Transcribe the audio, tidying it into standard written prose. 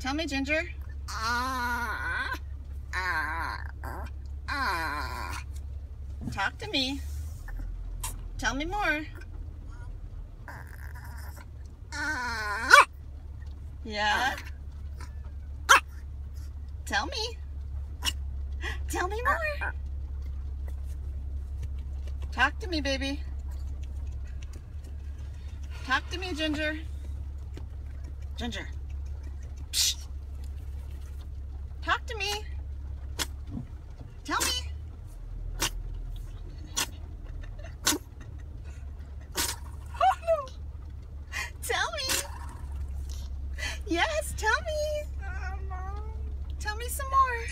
Tell me, Ginger. Talk to me. Tell me more. Yeah? Tell me. Tell me more. Talk to me, baby. Talk to me, Ginger. Ginger. Psst. Talk to me. Tell me. Oh, no. Tell me. Yes, tell me. Tell me some more.